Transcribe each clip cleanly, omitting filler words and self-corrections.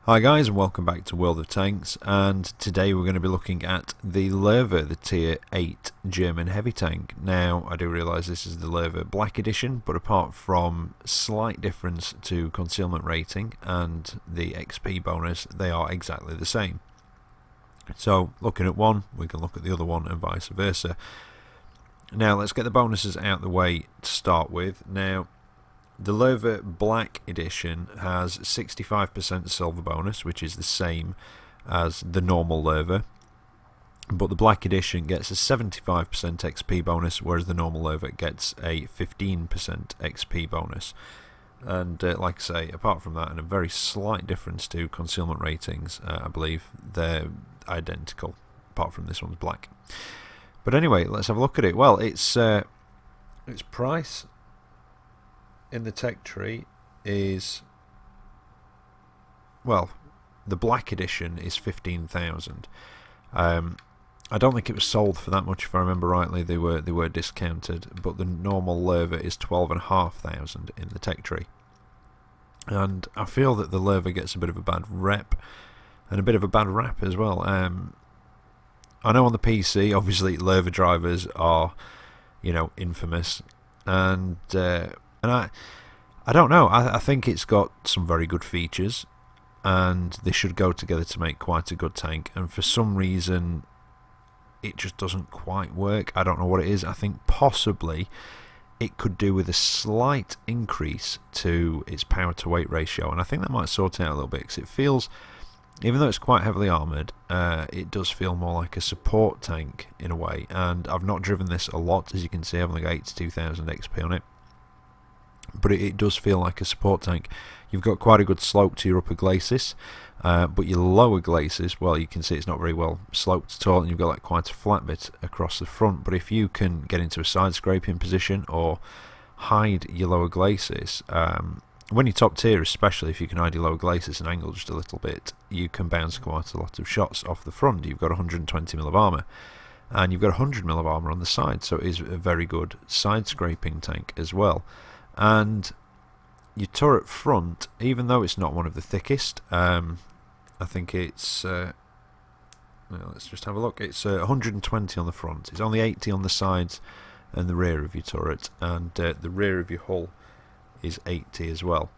Hi guys, and welcome back to World of Tanks, and today we're going to be looking at the Lowe, the tier 8 German heavy tank. Now I do realise this is the Lowe Black Edition, but apart from slight difference to concealment rating and the XP bonus, they are exactly the same. So looking at one, we can look at the other one and vice versa. Now let's get the bonuses out of the way to start with. Now the Lowe Black Edition has 65% silver bonus, which is the same as the normal Lowe, but the Black Edition gets a 75% XP bonus, whereas the normal Lowe gets a 15% XP bonus. And like I say, apart from that, and a very slight difference to concealment ratings, I believe they're identical, apart from this one's black. But anyway, let's have a look at it. Well, its price in the tech tree is, well, the Black Edition is 15,000. I don't think it was sold for that much, if I remember rightly. They were discounted, but the normal Lowe is 12,500 in the tech tree. And I feel that the Lowe gets a bit of a bad rep and a bit of a bad rap as well. I know on the PC, obviously, Lowe drivers are, infamous, and I don't know. I think it's got some very good features, and they should go together to make quite a good tank. And for some reason, it just doesn't quite work. I don't know what it is. I think possibly it could do with a slight increase to its power to weight ratio, and I think that might sort it out a little bit, because it feels, even though it's quite heavily armoured, it does feel more like a support tank in a way. And I've not driven this a lot, as you can see. I've only got 82,000 XP on it, but it does feel like a support tank. You've got quite a good slope to your upper glacis, but your lower glacis, well, you can see it's not very well sloped at all, and you've got like quite a flat bit across the front. But if you can get into a side scraping position or hide your lower glacis, when you're top tier, especially if you can hide your lower glacis and angle just a little bit, you can bounce quite a lot of shots off the front. You've got 120mm of armour, and you've got 100mm of armour on the side, so it is a very good side scraping tank as well. And your turret front, even though it's not one of the thickest, I think it's, well, let's just have a look, it's 120 on the front, it's only 80 on the sides and the rear of your turret, and the rear of your hull is 80 as well.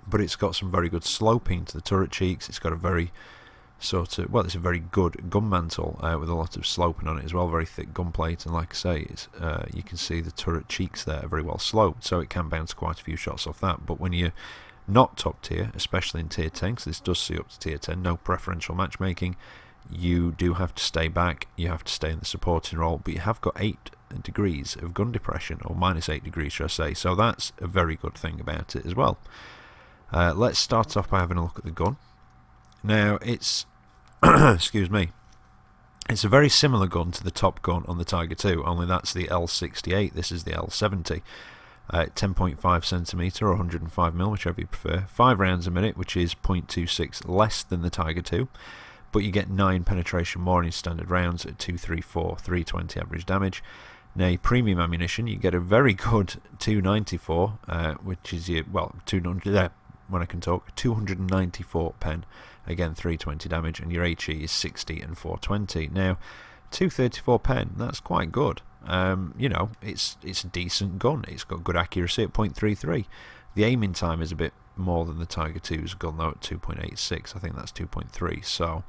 But it's got some very good sloping to the turret cheeks. It's got a very it's a very good gun mantle with a lot of sloping on it as well, very thick gun plate, and like I say, it's, you can see the turret cheeks there are very well sloped, so it can bounce quite a few shots off that. But when you're not top tier, especially in tier 10, because this does see up to tier 10, no preferential matchmaking, you do have to stay back, you have to stay in the supporting role, but you have got 8 degrees of gun depression, or minus 8 degrees should I say, so that's a very good thing about it as well. Let's start off by having a look at the gun. Now it's excuse me, it's a very similar gun to the top gun on the Tiger II, only that's the L68, this is the L70. 10.5cm or 105mm, whichever you prefer. 5 rounds a minute, which is 0.26 less than the Tiger II, but you get 9 penetration more in your standard rounds at 234, 320 average damage. Now your premium ammunition, you get a very good 294, which is your, well, 200, when I can talk, 294 pen, again 320 damage, and your HE is 60 and 420. Now 234 pen, that's quite good. It's a decent gun. It's got good accuracy at 0.33. The aiming time is a bit more than the Tiger II's gun though, at 2.86. I think that's 2.3, so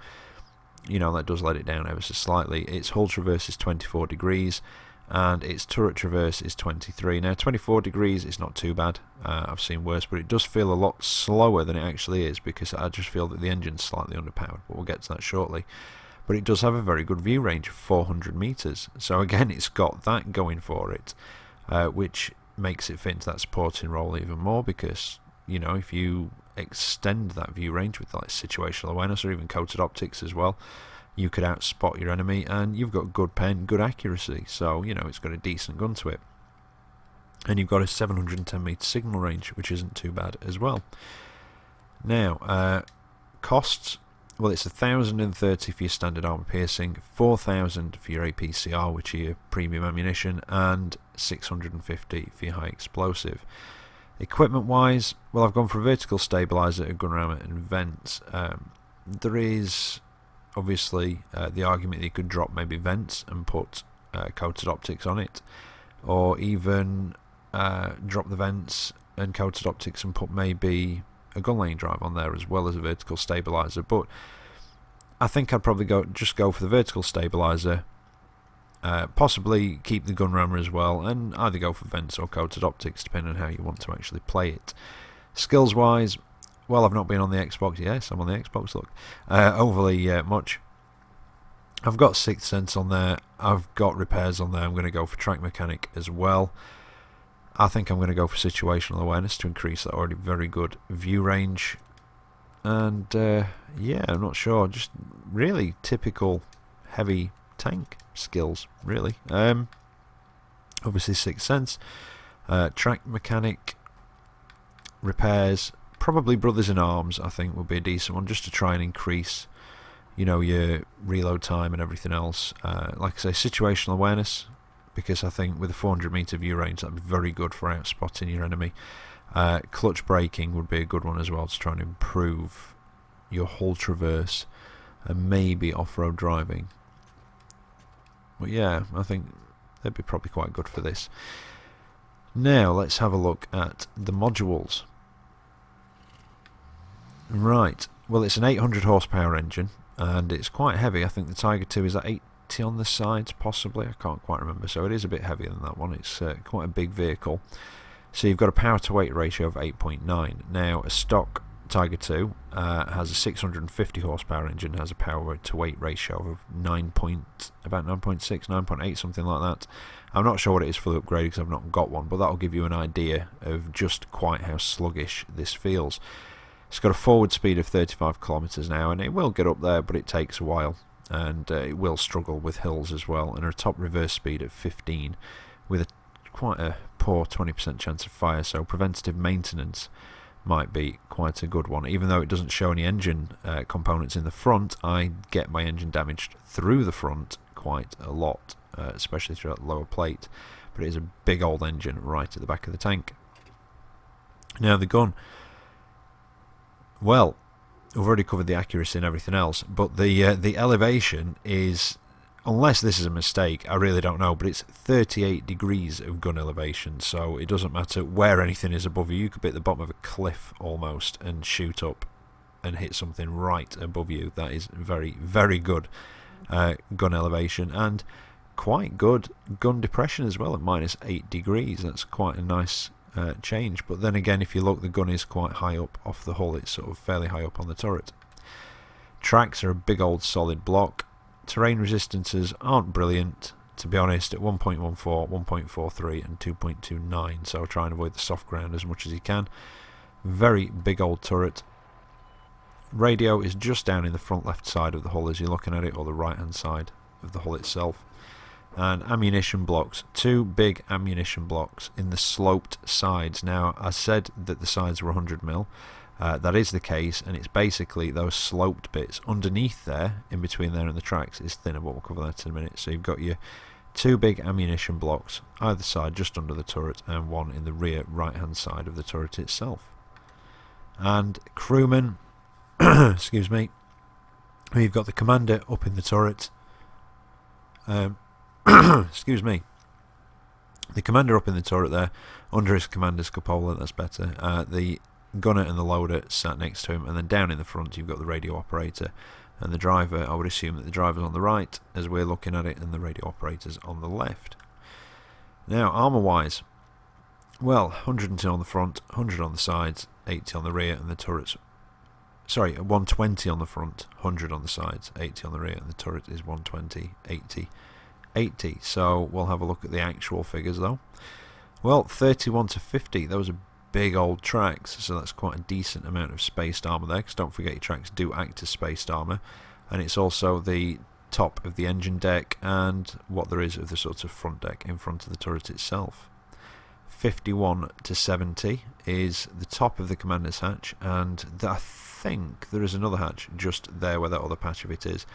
that does let it down ever so slightly. Its hull traverse is 24 degrees, and its turret traverse is 23. Now 24 degrees is not too bad, I've seen worse, but it does feel a lot slower than it actually is, because I just feel that the engine's slightly underpowered, but we'll get to that shortly. But it does have a very good view range of 400 meters, so again it's got that going for it, which makes it fit into that supporting role even more, because if you extend that view range with like situational awareness or even coated optics as well, you could outspot your enemy, and you've got good pen, good accuracy, so it's got a decent gun to it. And you've got a 710 meter signal range, which isn't too bad as well. Now, costs, well, it's 1,030 for your standard armour piercing, 4,000 for your APCR, which are your premium ammunition, and 650 for your high explosive. Equipment wise, well, I've gone for a vertical stabiliser, a gun rammer and vents. There is obviously the argument that you could drop maybe vents and put coated optics on it, or even drop the vents and coated optics and put maybe a gun lane drive on there as well as a vertical stabiliser. But I think I'd probably just go for the vertical stabiliser, possibly keep the gun rammer as well, and either go for vents or coated optics depending on how you want to actually play it. Skills wise, well, I've not been on the Xbox. Yes, I'm on the Xbox, look, overly much. I've got Sixth Sense on there, I've got repairs on there. I'm going to go for track mechanic as well. I think I'm going to go for situational awareness to increase that already very good view range. And yeah, I'm not sure, just really typical heavy tank skills, really. Obviously Sixth Sense, track mechanic, repairs, probably Brothers in Arms I think would be a decent one, just to try and increase, you know, your reload time and everything else. Like I say, situational awareness, because I think with a 400 meter view range that'd be very good for outspotting your enemy. Clutch braking would be a good one as well to try and improve your hull traverse, and maybe off-road driving. But yeah, I think they'd be probably quite good for this. Now let's have a look at the modules. Right, well, it's an 800 horsepower engine and it's quite heavy. I think the Tiger 2 is at 80 on the sides possibly, I can't quite remember, so it is a bit heavier than that one. It's quite a big vehicle. So you've got a power to weight ratio of 8.9. Now a stock Tiger 2 has a 650 horsepower engine, has a power to weight ratio of about 9.6, 9.8, something like that. I'm not sure what it is for the upgrade because I've not got one, but that'll give you an idea of just quite how sluggish this feels. It's got a forward speed of 35 kilometers an hour, and it will get up there, but it takes a while, and it will struggle with hills as well. And a top reverse speed of 15 with quite a poor 20% chance of fire, so preventative maintenance might be quite a good one. Even though it doesn't show any engine components in the front, I get my engine damaged through the front quite a lot, especially throughout the lower plate. But it is a big old engine right at the back of the tank. Now the gun, well, we've already covered the accuracy and everything else, but the elevation is, unless this is a mistake, I really don't know, but it's 38 degrees of gun elevation, so it doesn't matter where anything is above you. You could be at the bottom of a cliff almost and shoot up and hit something right above you. That is very, very good gun elevation, and quite good gun depression as well at -8 degrees. That's quite a nice change. But then again, if you look, the gun is quite high up off the hull. It's sort of fairly high up on the turret. Tracks are a big old solid block. Terrain resistances aren't brilliant, to be honest, at 1.14, 1.43 and 2.29, so try and avoid the soft ground as much as you can. Very big old turret. Radio is just down in the front left side of the hull as you're looking at it, or the right hand side of the hull itself. And ammunition blocks, 2 big ammunition blocks in the sloped sides. Now, I said that the sides were 100mm. That is the case, and it's basically those sloped bits underneath there, in between there and the tracks, is thinner, but we'll cover that in a minute. So you've got your 2 big ammunition blocks either side, just under the turret, and one in the rear right hand side of the turret itself. And crewmen, excuse me, we've got the commander up in the turret. Excuse me. The commander up in the turret there, under his commander's cupola, that's better. The gunner and the loader sat next to him, and then down in the front you've got the radio operator and the driver. I would assume that the driver's on the right as we're looking at it, and the radio operator's on the left. Now, armour wise, well, 110 on the front, 100 on the sides, 80 on the rear, and the turret's 120 on the front, 100 on the sides, 80 on the rear, and the turret is 120, 80, 80. So we'll have a look at the actual figures though. Well, 31 to 50, those are big old tracks, so that's quite a decent amount of spaced armour there, because don't forget your tracks do act as spaced armour, and it's also the top of the engine deck and what there is of the sort of front deck in front of the turret itself. 51 to 70 is the top of the commander's hatch, and I think there is another hatch just there where that other patch of it is,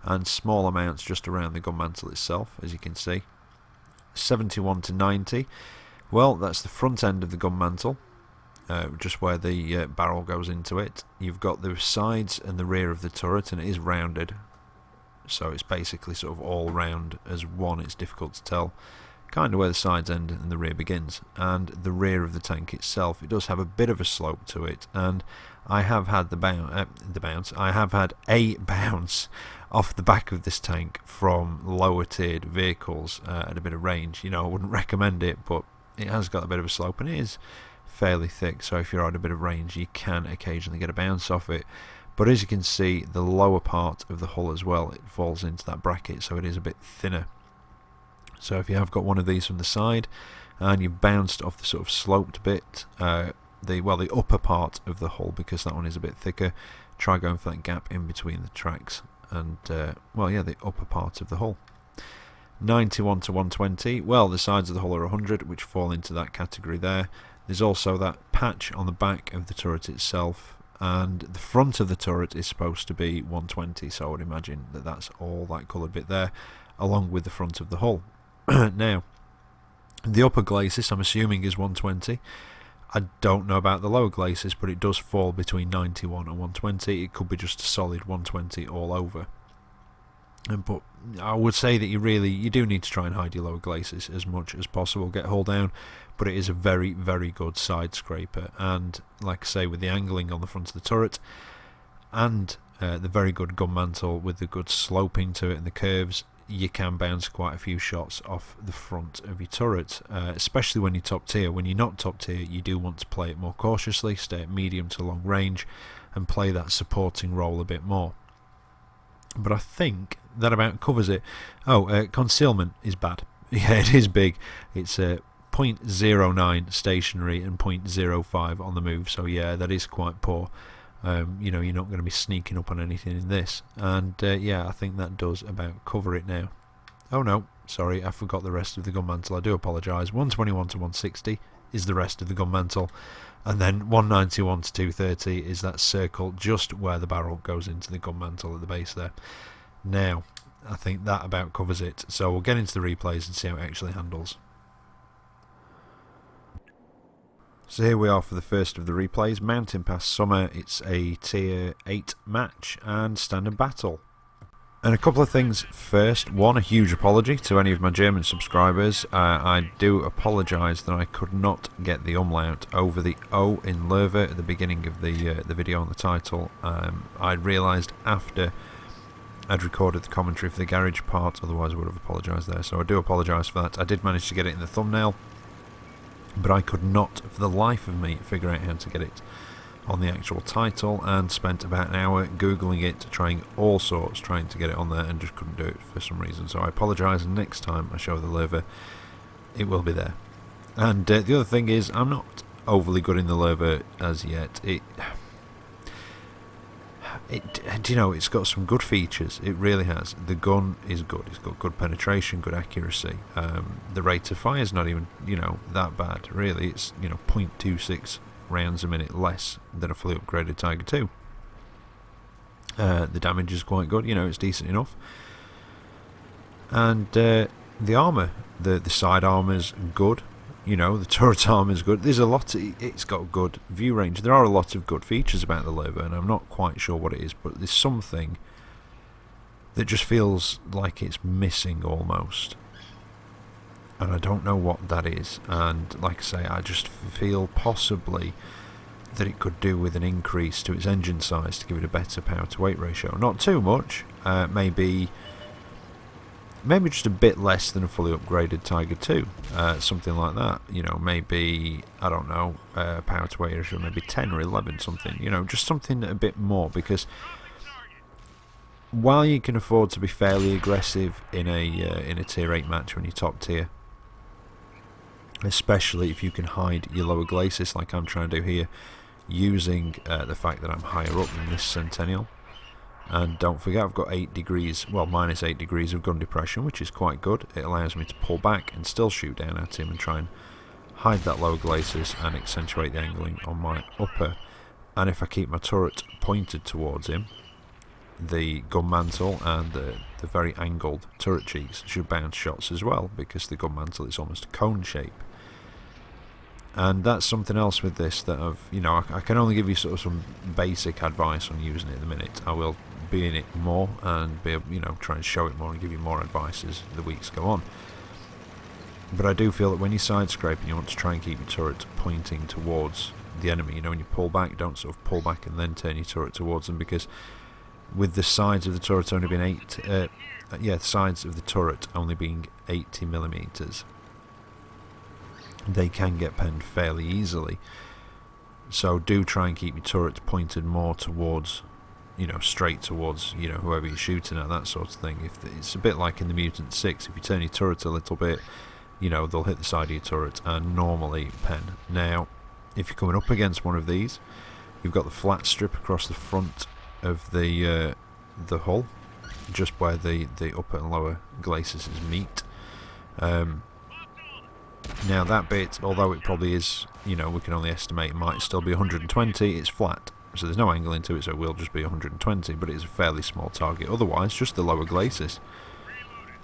and small amounts just around the gun mantle itself, as you can see. 71 to 90, well, that's the front end of the gun mantle. just where the barrel goes into it. You've got the sides and the rear of the turret, and it is rounded, so it's basically sort of all round as one. It's difficult to tell kind of where the sides end and the rear begins. And the rear of the tank itself, it does have a bit of a slope to it, and I have had I have had a bounce off the back of this tank from lower tiered vehicles at a bit of range. You know, I wouldn't recommend it, but it has got a bit of a slope and it is fairly thick, so if you're at a bit of range you can occasionally get a bounce off it. But as you can see, the lower part of the hull as well, it falls into that bracket, so it is a bit thinner. So if you have got one of these from the side and you've bounced off the sort of sloped bit, the upper part of the hull, because that one is a bit thicker, try going for that gap in between the tracks and the upper part of the hull. 91 to 120, well, the sides of the hull are 100, which fall into that category there. There's also that patch on the back of the turret itself, and the front of the turret is supposed to be 120, so I would imagine that that's all that coloured bit there, along with the front of the hull. Now, the upper glacis I'm assuming is 120. I don't know about the lower glacis, but it does fall between 91 and 120. It could be just a solid 120 all over. But I would say that you do need to try and hide your lower glacis as much as possible, get hull down, but it is a very, very good side scraper. And like I say, with the angling on the front of the turret and the very good gun mantle with the good sloping to it and the curves, you can bounce quite a few shots off the front of your turret, especially when you're top tier. When you're not top tier, you do want to play it more cautiously, stay at medium to long range and play that supporting role a bit more. But I think that about covers it. Concealment is bad. Yeah, it is big. It's 0.09 stationary and 0.05 on the move, so yeah, that is quite poor. You're not going to be sneaking up on anything in this, and I think that does about cover it now. Oh no, sorry, I forgot the rest of the gun mantle. I do apologise. 121 to 160 is the rest of the gun mantle, and then 191 to 230 is that circle just where the barrel goes into the gun mantle at the base there. Now, I think that about covers it, so we'll get into the replays and see how it actually handles. So here we are for the first of the replays. Mountain Pass Summer. It's a tier 8 match and standard battle. And a couple of things first. One, a huge apology to any of my German subscribers. I do apologise that I could not get the umlaut over the O in Lowe at the beginning of the video on the title. I realised after I'd recorded the commentary for the garage part, otherwise I would have apologised there. So I do apologise for that. I did manage to get it in the thumbnail, but I could not for the life of me figure out how to get it on the actual title, and spent about an hour googling it, trying all sorts, trying to get it on there, and just couldn't do it for some reason. So I apologise, and next time I show the Lowe, it will be there. And the other thing is, I'm not overly good in the Lowe as yet. It's got some good features. It really has. The gun is good. It's got good penetration, good accuracy. The rate of fire is not even that bad. Really, it's 0.26 rounds a minute less than a fully upgraded Tiger 2. The damage is quite good. It's decent enough. And the armour, the side armour's good. The turret armour's good. There's a lot. It's got good view range. There are a lot of good features about the Lowe, and I'm not quite sure what it is, but there's something that just feels like it's missing almost, and I don't know what that is. And like I say, I just feel possibly that it could do with an increase to its engine size to give it a better power to weight ratio. Not too much. Maybe just a bit less than a fully upgraded Tiger 2, something like that. Maybe, I don't know, power to weight ratio, maybe 10 or 11, something. Just something a bit more, because while you can afford to be fairly aggressive in a tier 8 match when you're top tier, especially if you can hide your lower glacis like I'm trying to do here, using the fact that I'm higher up than this Centennial. And don't forget, I've got minus 8 degrees of gun depression, which is quite good. It allows me to pull back and still shoot down at him and try and hide that lower glacis and accentuate the angling on my upper. And if I keep my turret pointed towards him, the gun mantle and the very angled turret cheeks should bounce shots as well, because the gun mantle is almost a cone shape. And that's something else with this that I can only give you sort of some basic advice on using it at the minute. I will be in it more and be able, try and show it more and give you more advice as the weeks go on. But I do feel that when you're side scraping, you want to try and keep your turret pointing towards the enemy. When you pull back, don't sort of pull back and then turn your turret towards them, because with the sides of the turret only being the sides of the turret only being 80mm, they can get penned fairly easily. So do try and keep your turret pointed more towards, straight towards, whoever you're shooting at, that sort of thing. If it's a bit like in the Mutant 6, if you turn your turret a little bit, they'll hit the side of your turret and normally pen. Now, if you're coming up against one of these, you've got the flat strip across the front of the hull, just where the upper and lower glacis meet. Now that bit, although it probably is, we can only estimate it might still be 120, it's flat, so there's no angle into it, so it will just be 120, but it's a fairly small target. Otherwise, just the lower glacis,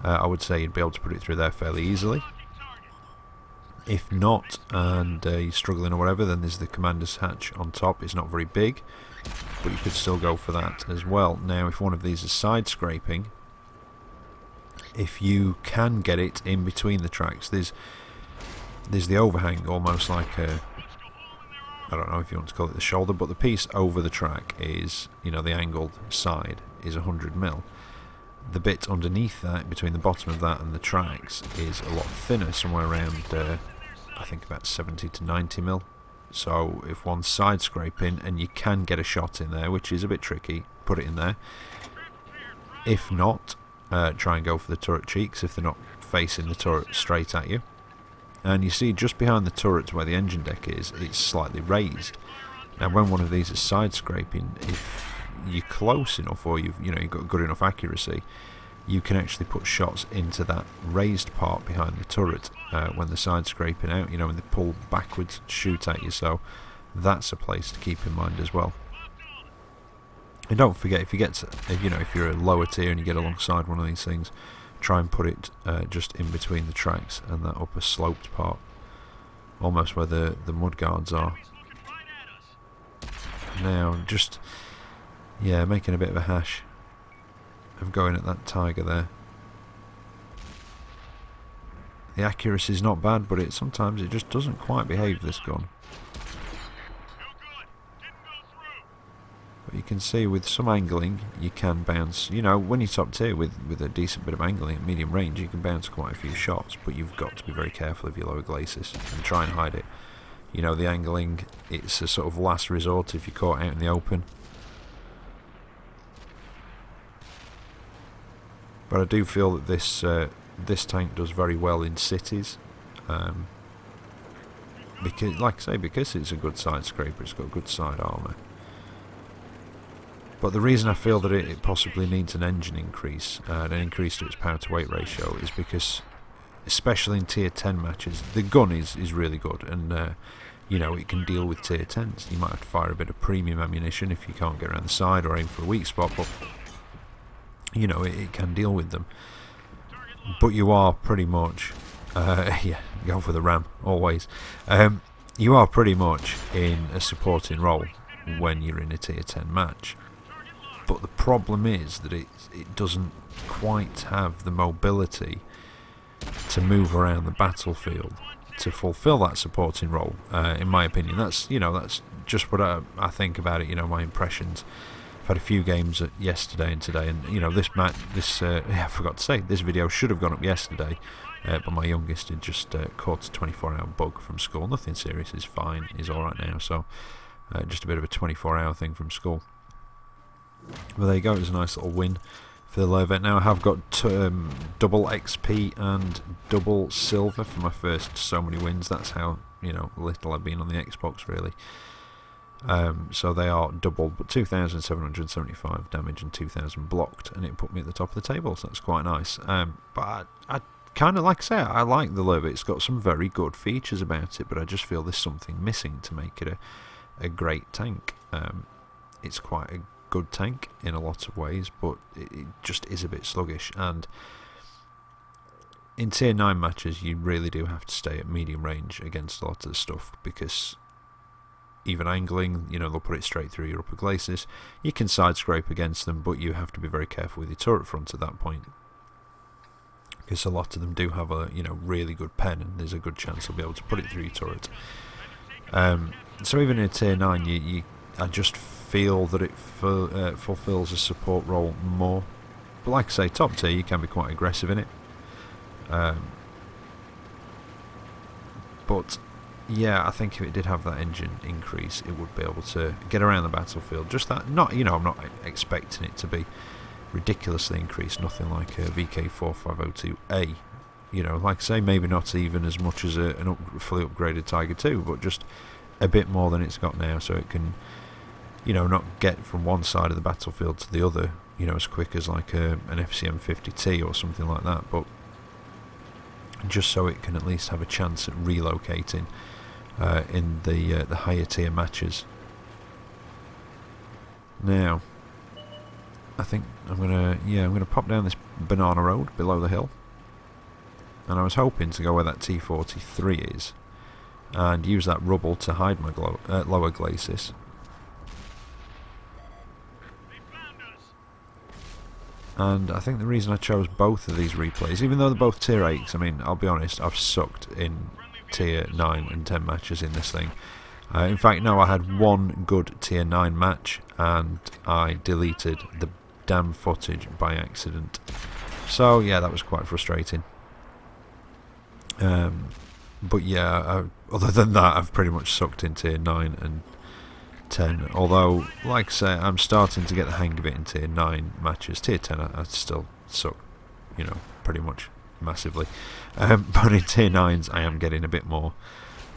I would say you'd be able to put it through there fairly easily. If not, and you're struggling or whatever, then there's the commander's hatch on top. It's not very big, but you could still go for that as well. Now, if one of these is side scraping, if you can get it in between the tracks, there's the overhang, almost like I don't know if you want to call it the shoulder, but the piece over the track is, the angled side is 100mm. The bit underneath that, between the bottom of that and the tracks, is a lot thinner, somewhere around, I think about 70 to 90mm. So if one's side scraping and you can get a shot in there, which is a bit tricky, put it in there. If not, try and go for the turret cheeks if they're not facing the turret straight at you. And you see just behind the turret where the engine deck is, it's slightly raised. Now when one of these is side scraping, if you're close enough, or you've got good enough accuracy, you can actually put shots into that raised part behind the turret when the side scraping out, when they pull backwards, shoot at you. So that's a place to keep in mind as well. And don't forget, if you're a lower tier and you get alongside one of these things, try and put it just in between the tracks and that upper sloped part, almost where the mud guards are. Now, just making a bit of a hash of going at that tiger there. The accuracy is not bad, but sometimes it just doesn't quite behave, this gun. But you can see with some angling you can bounce, when you're top tier with a decent bit of angling at medium range, you can bounce quite a few shots, but you've got to be very careful of your lower glacis and try and hide it. The angling, it's a sort of last resort if you're caught out in the open. But I do feel that this tank does very well in cities, because, like I say, because it's a good side scraper, it's got good side armour. But the reason I feel that it possibly needs an engine increase, an increase to its power to weight ratio, is because, especially in tier 10 matches, the gun is really good, and it can deal with tier 10s. You might have to fire a bit of premium ammunition if you can't get around the side or aim for a weak spot, but it can deal with them. But you are pretty much go for the ram always. You are pretty much in a supporting role when you're in a tier 10 match. But the problem is that it doesn't quite have the mobility to move around the battlefield to fulfill that supporting role, in my opinion. That's just what I think about it, my impressions. I've had a few games yesterday and today, and I forgot to say, this video should have gone up yesterday, but my youngest had just caught a 24-hour bug from school. Nothing serious, he's fine, he's alright now, so just a bit of a 24-hour thing from school. Well, there you go, it was a nice little win for the Lowe. Now I have got double XP and double silver for my first so many wins. That's how little I've been on the Xbox, really. So they are doubled, but 2,775 damage and 2,000 blocked, and it put me at the top of the table, so that's quite nice. But I kind of, like I say, I like the Lowe. It's got some very good features about it, but I just feel there's something missing to make it a great tank. It's quite a good tank in a lot of ways, but it just is a bit sluggish, and in tier 9 matches you really do have to stay at medium range against a lot of the stuff, because even angling, you know, they'll put it straight through your upper glacis. You can side scrape against them, but you have to be very careful with your turret front at that point, because a lot of them do have a, you know, really good pen, and there's a good chance they'll be able to put it through your turret. So even in tier 9 I just feel that it fulfills a support role more. But like I say, top tier you can be quite aggressive in it. But yeah, I think if it did have that engine increase, it would be able to get around the battlefield. Just that, not, you know, I'm not expecting it to be ridiculously increased, nothing like a VK4502A. You know, like I say, maybe not even as much as a fully upgraded Tiger 2, but just a bit more than it's got now, so it can, you know, not get from one side of the battlefield to the other, you know, as quick as like an FCM50T or something like that, but just so it can at least have a chance at relocating in the higher tier matches. Now, I think I'm gonna pop down this banana road below the hill, and I was hoping to go where that T43 is and use that rubble to hide my lower glacis. And I think the reason I chose both of these replays, even though they're both tier 8s, I mean, I'll be honest, I've sucked in tier 9 and 10 matches in this thing. In fact, no, I had one good tier 9 match, and I deleted the damn footage by accident. So yeah, that was quite frustrating. But yeah, other than that, I've pretty much sucked in tier 9 and 10. Although, like I say, I'm starting to get the hang of it in tier 9 matches. Tier 10, I still suck, you know, pretty much massively. But in tier 9s, I am getting a bit more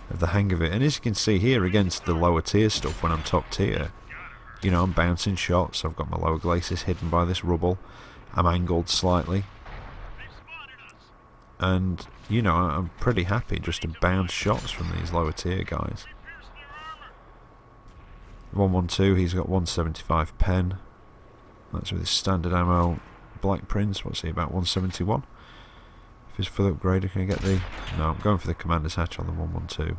of the hang of it. And as you can see here, against the lower tier stuff, when I'm top tier, you know, I'm bouncing shots. I've got my lower glacis hidden by this rubble. I'm angled slightly. And, you know, I'm pretty happy just to bounce shots from these lower tier guys. 112, he's got 175 pen. That's with his standard ammo. Black Prince, what's he, about 171? If he's fully upgraded, can I get the... No, I'm going for the commander's hatch on the 112.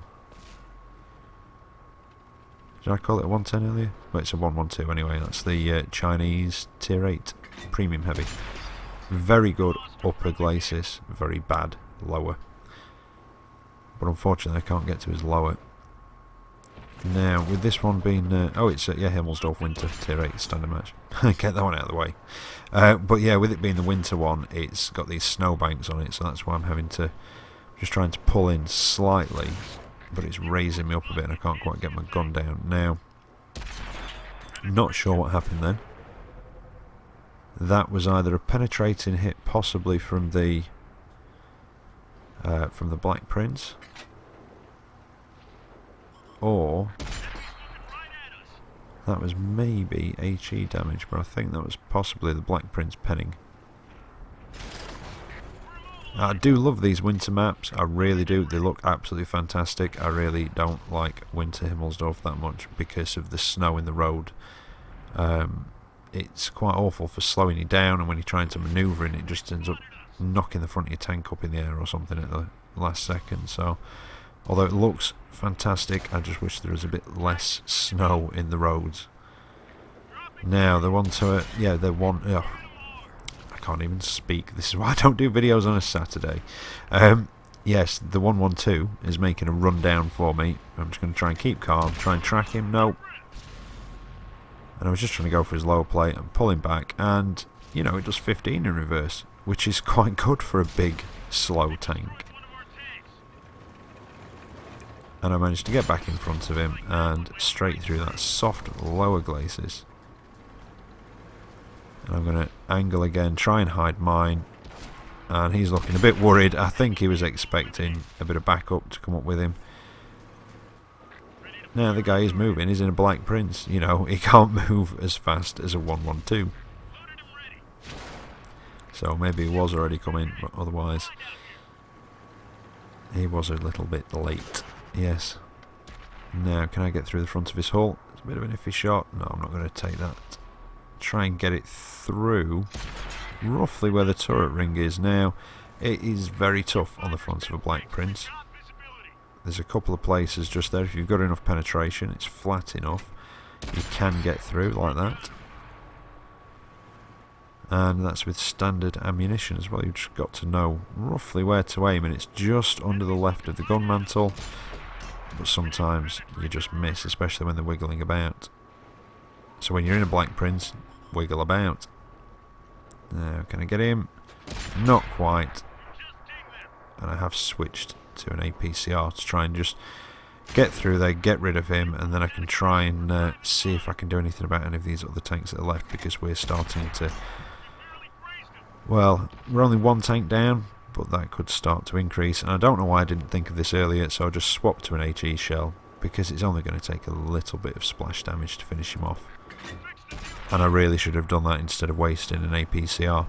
Did I call it a 110 earlier? Well, it's a 112 anyway. That's the Chinese tier 8 premium heavy. Very good upper glacis, very bad lower. But unfortunately I can't get to his lower. Now, with this one being... oh, it's yeah, Himmelsdorf Winter tier 8 standard match. Get that one out of the way. But yeah, with it being the winter one, it's got these snowbanks on it, so that's why I'm having to... just trying to pull in slightly, but it's raising me up a bit and I can't quite get my gun down. Now, not sure what happened then. That was either a penetrating hit, possibly from the Black Prince, or that was maybe HE damage, but I think that was possibly the Black Prince penning. I do love these winter maps, I really do. They look absolutely fantastic. I really don't like Winter Himmelsdorf that much because of the snow in the road. It's quite awful for slowing you down, and when you're trying to manoeuvre in, it just ends up knocking the front of your tank up in the air or something at the last second. So, although it looks fantastic, I just wish there was a bit less snow in the roads. Now, the one to it, yeah, the one... Oh, I can't even speak. This is why I don't do videos on a Saturday. Yes, the 112 is making a run down for me. I'm just going to try and keep calm, try and track him. No. And I was just trying to go for his lower plate and pull him back, and, you know, it does 15 in reverse, which is quite good for a big, slow tank. And I managed to get back in front of him and straight through that soft lower glacis. And I'm going to angle again, try and hide mine, and he's looking a bit worried. I think he was expecting a bit of backup to come up with him. Now the guy is moving, he's in a Black Prince, you know, he can't move as fast as a 112. So maybe he was already coming, but otherwise he was a little bit late. Yes. Now, can I get through the front of his hull? It's a bit of an iffy shot. No, I'm not going to take that. Try and get it through roughly where the turret ring is. Now, It is very tough on the front of a Black Prince. There's a couple of places just there. If you've got enough penetration, it's flat enough, you can get through like that. And that's with standard ammunition as well. You've just got to know roughly where to aim, and it's just under the left of the gun mantle. But sometimes you just miss, especially when they're wiggling about. So when you're in a Black Prince, wiggle about. Now, can I get him? Not quite. And I have switched to an APCR to try and just get through there, get rid of him, and then I can try and see if I can do anything about any of these other tanks that are left, because we're starting to... Well, we're only one tank down, but that could start to increase, and I don't know why I didn't think of this earlier, so I just swapped to an HE shell, because it's only going to take a little bit of splash damage to finish him off. And I really should have done that instead of wasting an APCR.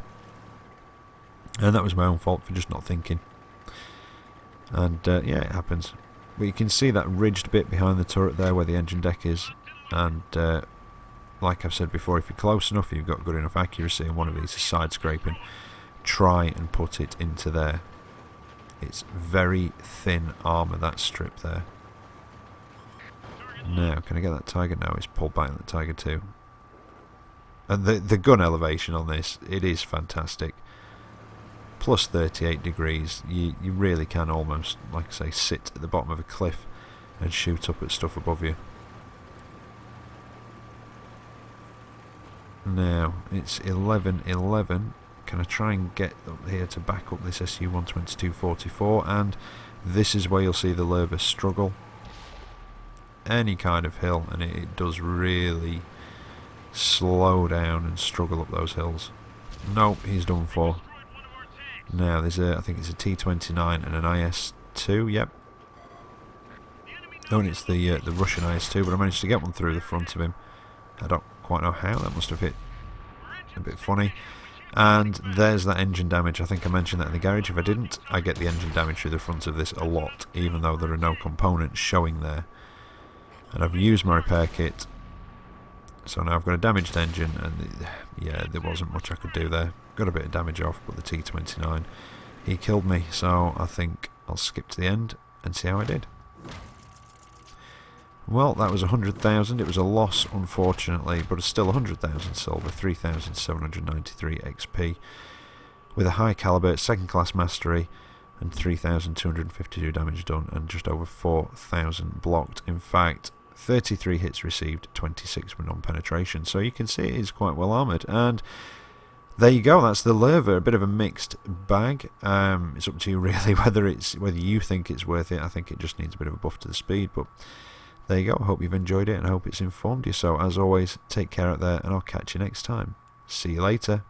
And that was my own fault for just not thinking. And yeah, it happens. But you can see that ridged bit behind the turret there where the engine deck is, and like I've said before, if you're close enough, you've got good enough accuracy, and one of these is side scraping, try and put it into there. It's very thin armour, that strip there. Now, can I get that Tiger? No, it's pulled back in the Tiger 2. And the gun elevation on this, it is fantastic. Plus 38 degrees, you really can almost, like I say, sit at the bottom of a cliff and shoot up at stuff above you. Now, it's 11:11. Can I try and get up here to back up this SU-122-44? And this is where you'll see the Lowe struggle. Any kind of hill, and it does really slow down and struggle up those hills. Nope, he's done for. Now, there's I think it's a T-29 and an IS-2, yep. Oh, and it's the Russian IS-2, but I managed to get one through the front of him. I don't quite know how, that must have hit a bit funny. And there's that engine damage. I think I mentioned that in the garage. If I didn't, I get the engine damage through the front of this a lot, even though there are no components showing there. And I've used my repair kit, so now I've got a damaged engine, and yeah, there wasn't much I could do there. Got a bit of damage off, but the T-29, he killed me, so I think I'll skip to the end and see how I did. Well, that was 100,000. It was a loss, unfortunately, but it's still 100,000 silver, 3,793 XP, with a high caliber, second class mastery, and 3,252 damage done, and just over 4,000 blocked. In fact, 33 hits received, 26 were non-penetration, so you can see it is quite well armoured. And there you go, that's the Lowe, a bit of a mixed bag. It's up to you really whether you think it's worth it. I think it just needs a bit of a buff to the speed, but there you go. I hope you've enjoyed it, and I hope it's informed you. So as always, take care out there, and I'll catch you next time. See you later.